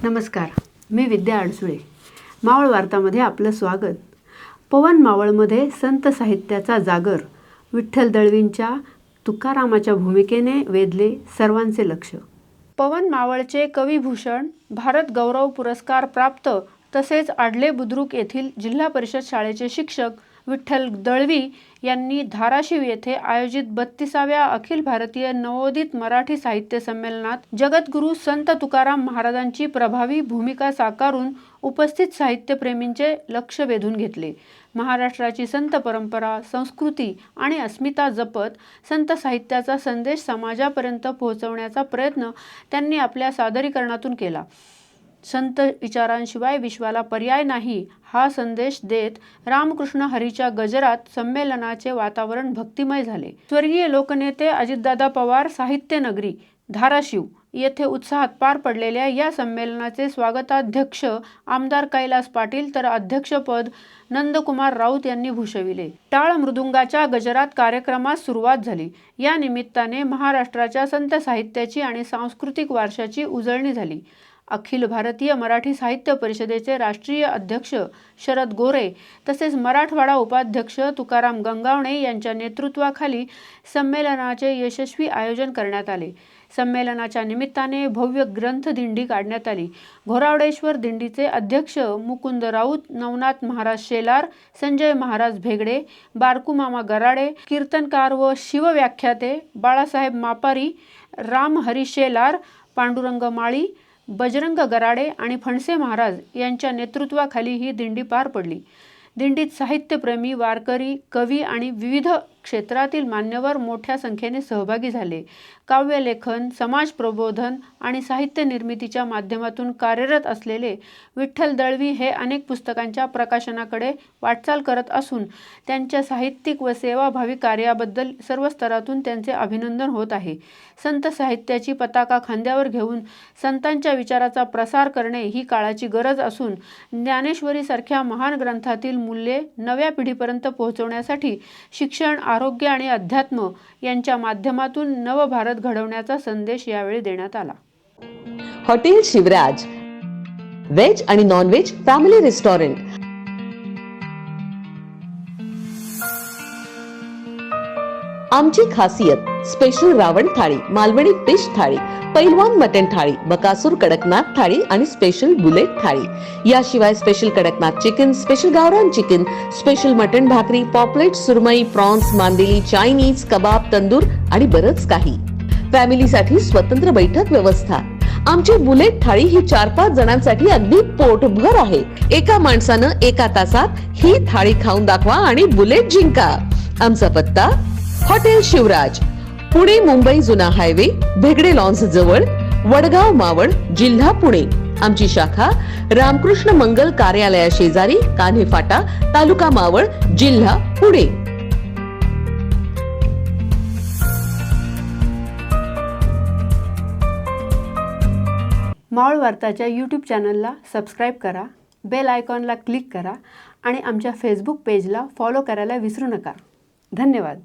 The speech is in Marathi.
नमस्कार, मी विद्या अडसुळे. मावळ वार्तामध्ये आपलं स्वागत. पवन मावळमध्ये संत साहित्याचा जागर, विठ्ठल दळवींच्या तुकारामाच्या भूमिकेने वेधले सर्वांचे लक्ष. पवन मावळचे कविभूषण, भारत गौरव पुरस्कार प्राप्त तसेच आडले बुद्रुक येथील जिल्हा परिषद शाळेचे शिक्षक विठ्ठल दळवी यांनी धाराशिव येथे आयोजित 32व्या अखिल भारतीय नवोदित मराठी साहित्य संमेलनात जगद्गुरू संत तुकाराम महाराजांची प्रभावी भूमिका साकारून उपस्थित साहित्यप्रेमींचे लक्ष वेधून घेतले. महाराष्ट्राची संत परंपरा, संस्कृती आणि अस्मिता जपत संत साहित्याचा संदेश समाजापर्यंत पोहोचवण्याचा प्रयत्न त्यांनी आपल्या सादरीकरणातून केला. संत विचारांशिवाय विश्वाला पर्याय नाही हा संदेश देत रामकृष्ण हरीच्या गजरात संमेलनाचे वातावरण भक्तिमय झाले. स्वर्गीय लोकनेते अजितदादा पवार साहित्य नगरी धाराशिव येथे उत्साहात पार पडलेल्या या संमेलनाचे स्वागताध्यक्ष आमदार कैलास पाटील तर अध्यक्षपद नंदकुमार राऊत यांनी भूषविले. टाळ मृदुंगाच्या गजरात कार्यक्रमास सुरुवात झाली. या निमित्ताने महाराष्ट्राच्या संत साहित्याची आणि सांस्कृतिक वारशाची उजळणी झाली. अखिल भारतीय मराठी साहित्य परिषदेचे राष्ट्रीय अध्यक्ष शरद गोरे तसेच मराठवाडा उपाध्यक्ष तुकाराम गंगावणे यांच्या नेतृत्वाखाली संमेलनाचे यशस्वी आयोजन करण्यात आले. संमेलनाच्या निमित्ताने भव्य ग्रंथ दिंडी काढण्यात आली. घोरावडेश्वर दिंडीचे अध्यक्ष मुकुंद राऊत, नवनाथ महाराज शेलार, संजय महाराज भेगडे, बारकूमामा गराडे, कीर्तनकार व शिवव्याख्याते बाळासाहेब मापारी, राम हरी शेलार, पांडुरंग माळी, बजरंग गराडे आणि फणसे महाराज यांच्या नेतृत्वाखाली ही दिंडी पार पडली. दिंडीत साहित्यप्रेमी, वारकरी, कवी आणि विविध क्षेत्रातील मान्यवर मोठ्या संख्येने सहभागी झाले. काव्यलेखन, समाज प्रबोधन आणि साहित्य निर्मितीच्या माध्यमातून कार्यरत असलेले विठ्ठल दळवी हे अनेक पुस्तकांच्या प्रकाशनाकडे वाटचाल करत असून त्यांच्या साहित्यिक व सेवाभावी कार्याबद्दल सर्व स्तरातून त्यांचे अभिनंदन होत आहे. संत साहित्याची पताका खांद्यावर घेऊन संतांच्या विचाराचा प्रसार करणे ही काळाची गरज असून ज्ञानेश्वरीसारख्या महान ग्रंथातील मूल्ये नव्या पिढीपर्यंत पोहोचवण्यासाठी शिक्षण, आरोग्य आणि अध्यात्म यांच्या माध्यमातून नवभारत घडवण्याचा संदेश यावेळी देण्यात आला. हॉटेल शिवराज व्हेज आणि नॉन व्हेज फॅमिली रेस्टॉरंट. आमची खासियत स्पेशल रावण थाळी, मालवणी फिश थाळी, पैलवान मटन थाळी, बकासूर कडकनाथ थाळी आणि स्पेशल बुलेट थाळी. याशिवाय स्पेशल कडकनाथ चिकन, स्पेशल गावरान चिकन, स्पेशल मटन भाकरी, पॉपलेट, सुरमई, प्रॉन्स, मांदेली, चायनीज, कबाब, तंदूर आणि बरंच काही. फॅमिलीसाठी स्वतंत्र बैठक व्यवस्था. आमची बुलेट थाळी ही 4-5 जणांसाठी अगदी पोटभर आहे. एका माणसानं एका तासात ही थाळी खाऊन दाखवा आणि बुलेट जिंका. आमचा पत्ता हॉटेल शिवराज, पुणे मुंबई जुना हायवे, भेगडे लॉन्स जवळ, वडगाव मावळ, जिल्हा पुणे. आमची शाखा रामकृष्ण मंगल कार्यालया शेजारी, कान्हे फाटा, तालुका मावळ, जिल्हा पुणे. मावळ वार्ताच्या यूट्यूब चॅनलला सबस्क्राईब करा, बेल आयकॉनला क्लिक करा आणि आमच्या फेसबुक पेजला फॉलो करायला विसरू नका. धन्यवाद.